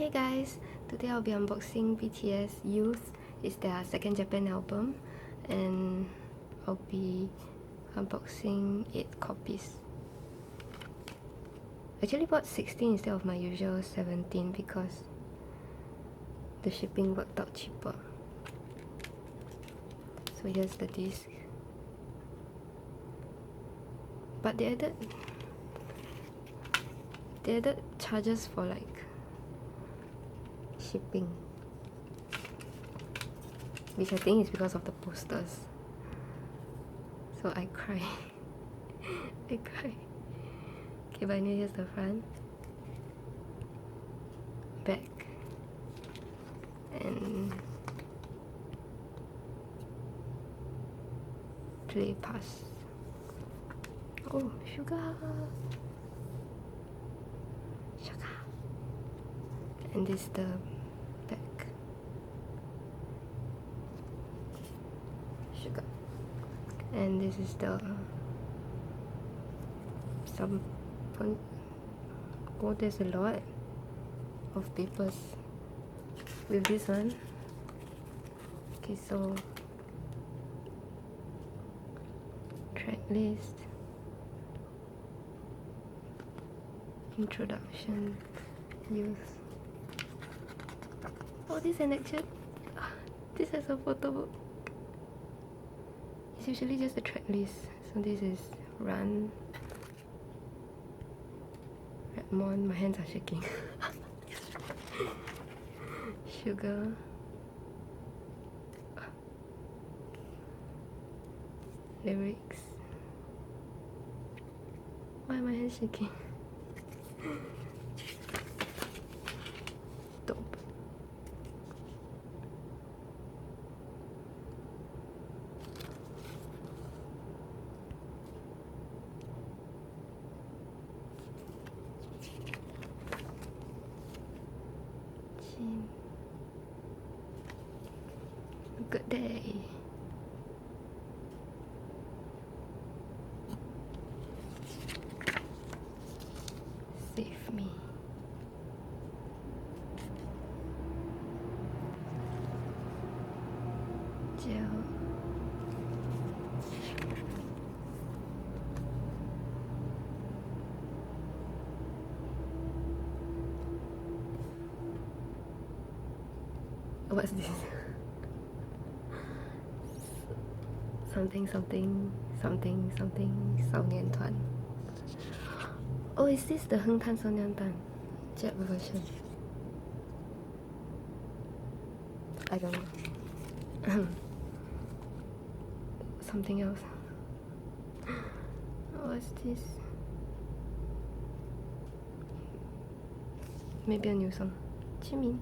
Hey guys, today I'll be unboxing BTS Youth. It's their second Japan album and I'll be unboxing 8 copies. I actually bought 16 instead of my usual 17 because the shipping worked out cheaper. So here's the disc. But they added charges for like shipping, which I think is because of the posters. So I cry. I cry. Okay, but anyway, here's the front, back, and play pass. Oh, sugar! Sugar! And this is the back. Sugar. And this is the oh, there's a lot of papers with this one. Okay, so track list, introduction, youth. Oh, this is an action. This has a photo book. It's usually just a track list. So this is Run, Redmond. My hands are shaking. Sugar. Lyrics. Why are my hands shaking? Dope. Good day. Save me. Gel. What's this? Something something something something 少年团. Oh, is this the 亨探少年团 Jet version? I don't know. Something else. What's this? Maybe a new song. Jimin.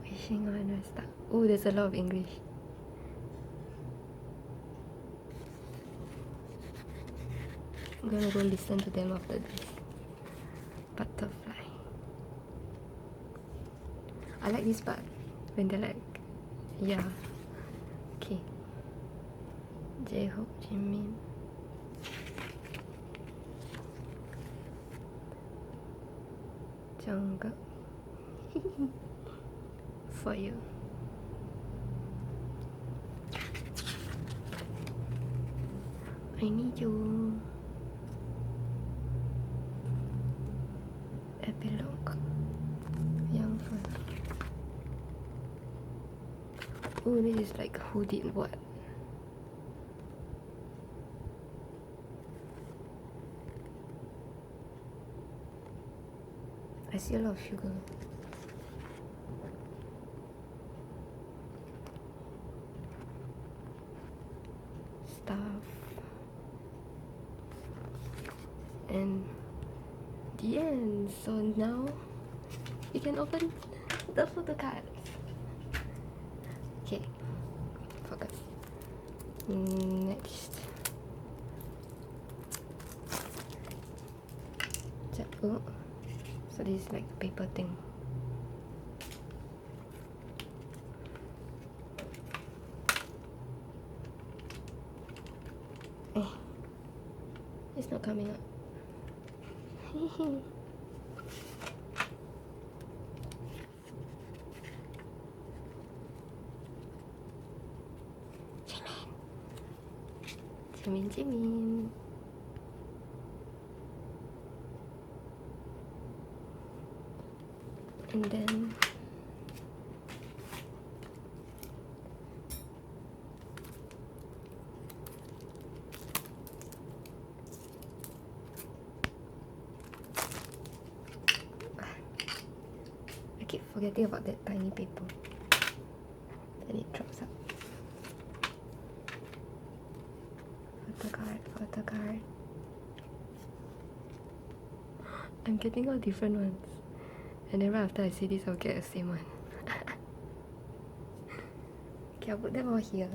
Wishing on a star. Oh, there's a lot of English. I'm gonna go listen to them after this. Butterfly. I like this part when they're like, yeah. Okay. J-Hope, Jimin. Jungkook. For you. I need you. Epilogue. Young first. Oh, this is like who did what. I see a lot of sugar. Stuff. And the end. So now you can open the photo cards. Okay, focus. Next. Oh. So this is like the paper thing. It's not coming up. Jimin. And then I keep forgetting about that tiny paper. Then it drops up. Photo card. I'm getting all different ones. And then right after I see this, I'll get the same one. Okay, I'll put them all here.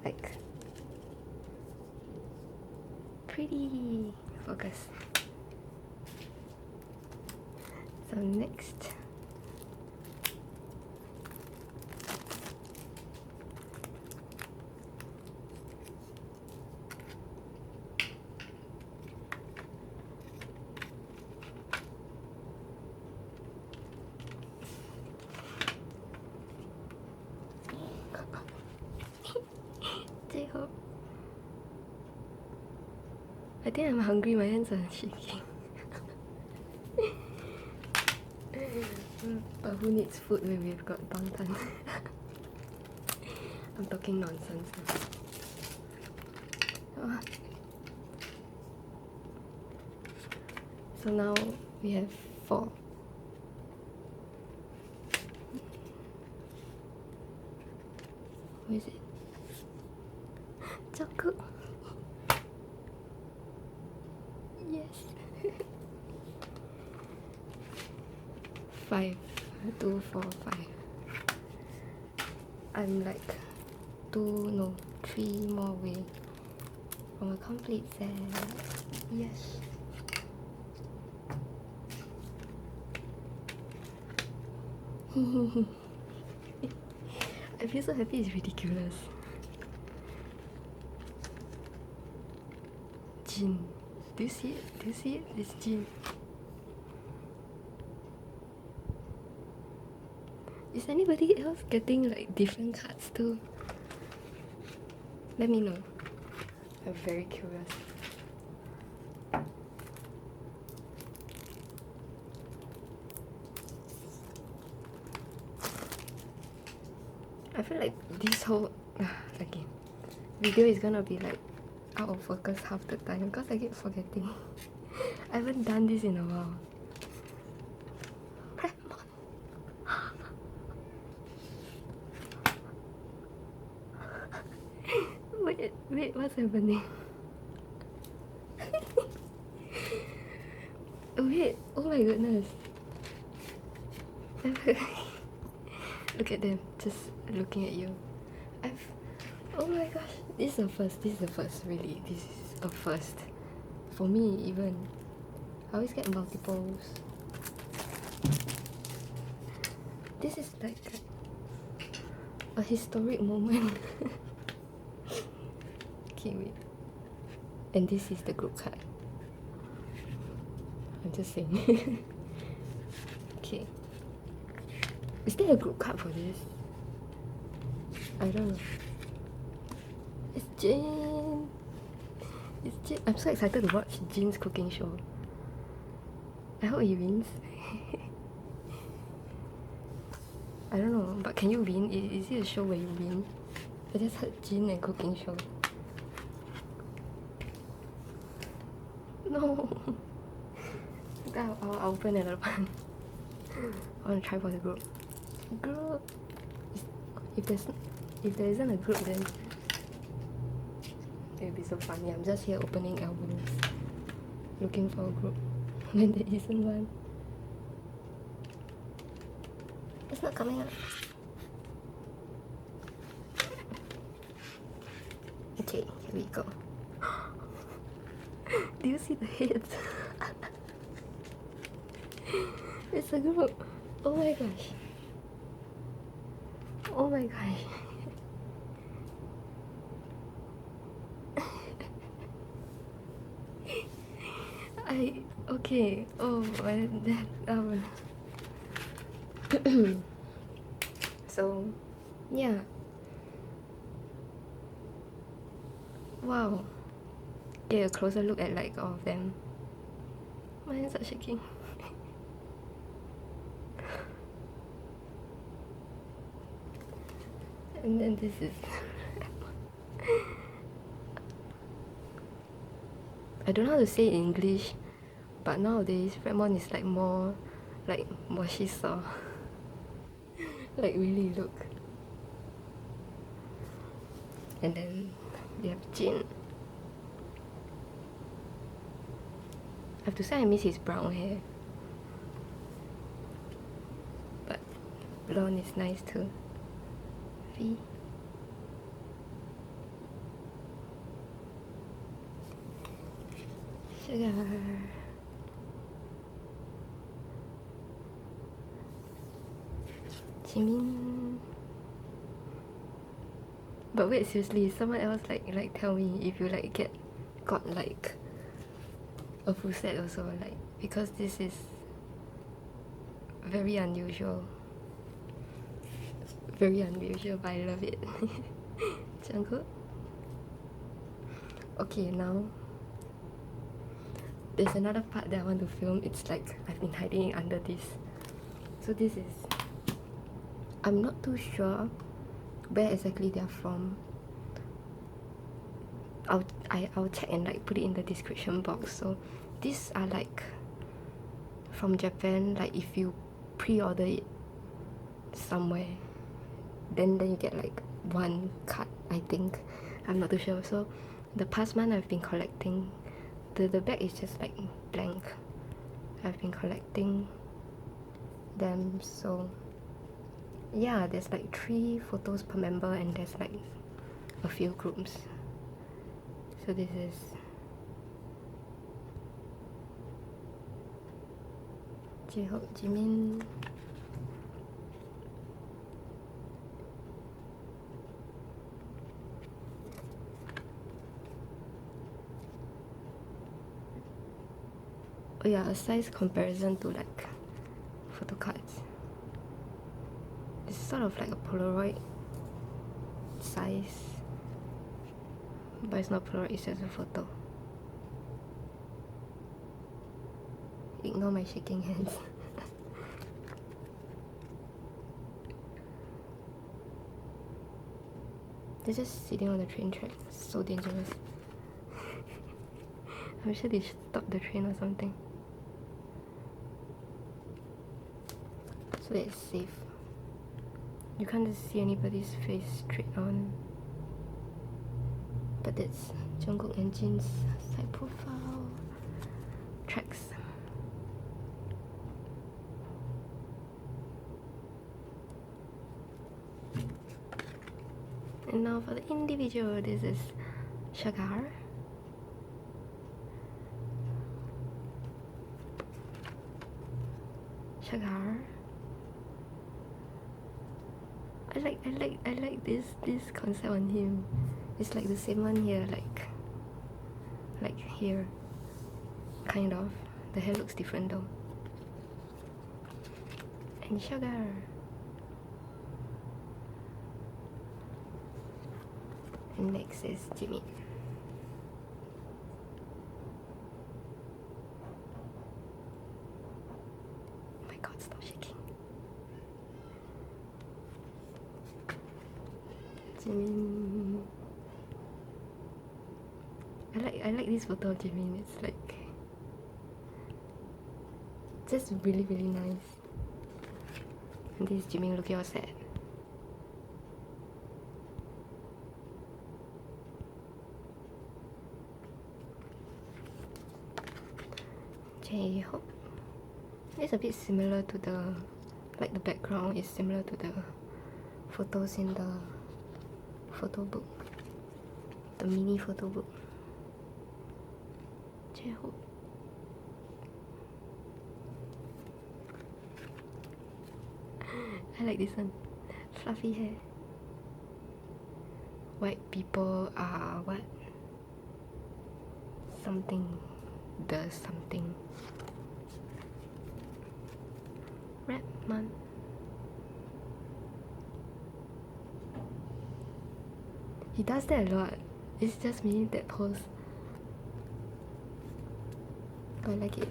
Like, pretty. Focus. So next, J-Hope. I think I'm hungry, my hands are shaking. But who needs food when we've got bangtan? I'm talking nonsense now. Oh. So now we have 4. Who is it? Jungkook. Yes. 5. 2, 4, 5. I'm like 3 more away from a complete set. Yes. I feel so happy, it's ridiculous. Jin. Do you see it? Do you see it? It's Jin. Is anybody else getting like different cards too? Let me know. I'm very curious. I feel like this whole again video is gonna be like out of focus half the time because I keep forgetting. I haven't done this in a while. Wait, what's happening? Wait, oh my goodness. Look at them, just looking at you. Oh my gosh, this is the first, really. This is a first. For me, even. I always get multiples. This is like a historic moment. Okay, wait. And this is the group card. I'm just saying. Okay. Is there a group card for this? I don't know. It's Jin. It's Jin. I'm so excited to watch Jin's cooking show. I hope he wins. I don't know, but can you win? Is it a show where you win? I just heard Jin and cooking show. No. I'll open another one. I want to try for the group. If there isn't a group, then it'll be so funny. I'm just here opening albums, looking for a group when there isn't one. It's not coming up. Okay, here we go. Do you see the heads? It's a group. Oh my gosh. Oh my gosh. Okay. Oh, well, that, so, yeah. Wow. Get a closer look at like all of them. My hands are shaking. And then this is I don't know how to say it in English, but nowadays Redmond is like more like Moshisa. Like really look. And then we have Jin. I have to say I miss his brown hair. But blonde is nice too. V. Sugar. Jimin. But wait, seriously, someone else like tell me if you like got like a full set also, like, because this is very unusual. Very unusual, but I love it. Jungkook. Okay, now there's another part that I want to film. It's like I've been hiding it under this. So this is, I'm not too sure where exactly they're from. I'll check and like put it in the description box. So these are like from Japan. Like if you pre-order it somewhere, then you get like one card, I think. I'm not too sure. So the past month I've been collecting, the bag is just like blank. I've been collecting them. So yeah, there's like 3 photos per member and there's like a few groups. So this is J-Hope, Jimin, oh yeah, a size comparison to like photo cards. It's sort of like a polaroid size, but it's not polaroid, it's just a photo. Ignore my shaking hands. They're just sitting on the train track. So dangerous. I'm sure they should stop the train or something. So it's safe. You can't just see anybody's face straight on. But that's Jungkook and Jin's side profile tracks. And now for the individual, this is Shagar. Shagar. I like this concept on him. It's like the same one here, like here, kind of. The hair looks different though. And Sugar. And next is Jimmy. Oh my god, stop shaking. Jimmy. I like this photo of Jimmy. It's like just really nice. And this is Jimmy looking all sad. J-Hope. It's a bit similar to the, like the background is similar to the photos in the photo book, the mini photo book. J-Hope. I like this one. Fluffy hair. White people are what? Something does something. Redman. He does that a lot. It's just me that pose. I like it.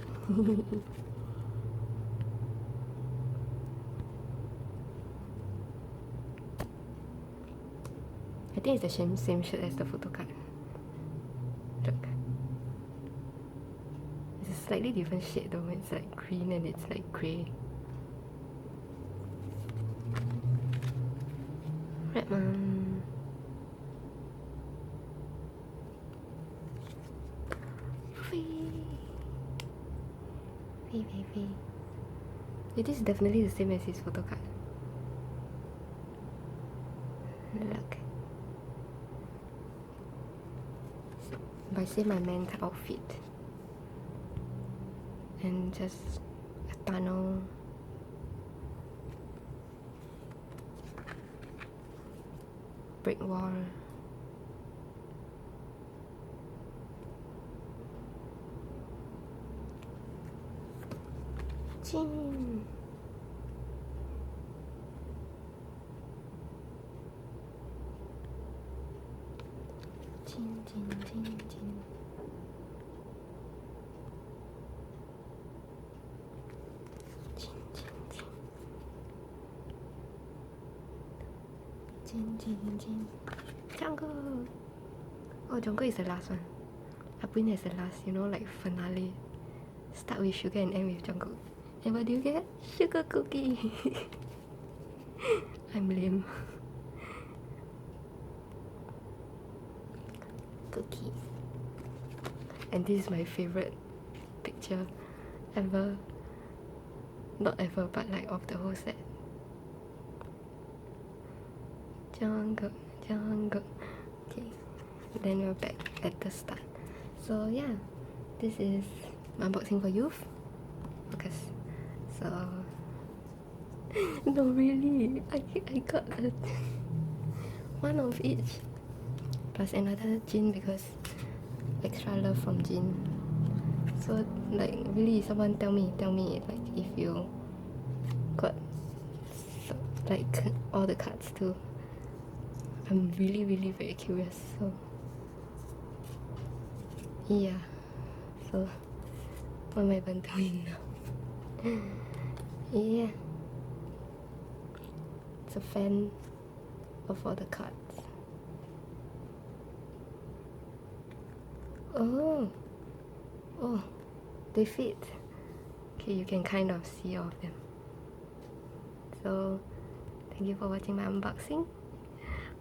I think it's the same shirt as the photo card. Look. It's a slightly different shade though. It's like green and it's like grey. Redman. Fee. It is definitely the same as his photo card. Look. By say my man's outfit. And just a tunnel. Brick wall. Jin. Jungle. Oh, Jungle is the last one. Apun is the last, you know, like finale. Start with sugar and end with Jungle. And what do you get? Sugar cookie. I'm lame. Cookie. And this is my favorite picture ever. Not ever, but like of the whole set. Jungle. Okay. Then we're back at the start. So yeah, this is my unboxing for youth. Focus. So no, really, I got one of each plus another Jin because extra love from Jin. So like really, someone tell me like if you got like all the cards too. I'm really very curious. So yeah, so what am I even doing now? Yeah, it's a fan of all the cards. Oh, they fit. Okay, you can kind of see all of them. So thank you for watching my unboxing.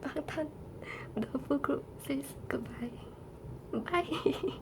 Bangtan, the full group says goodbye. Bye.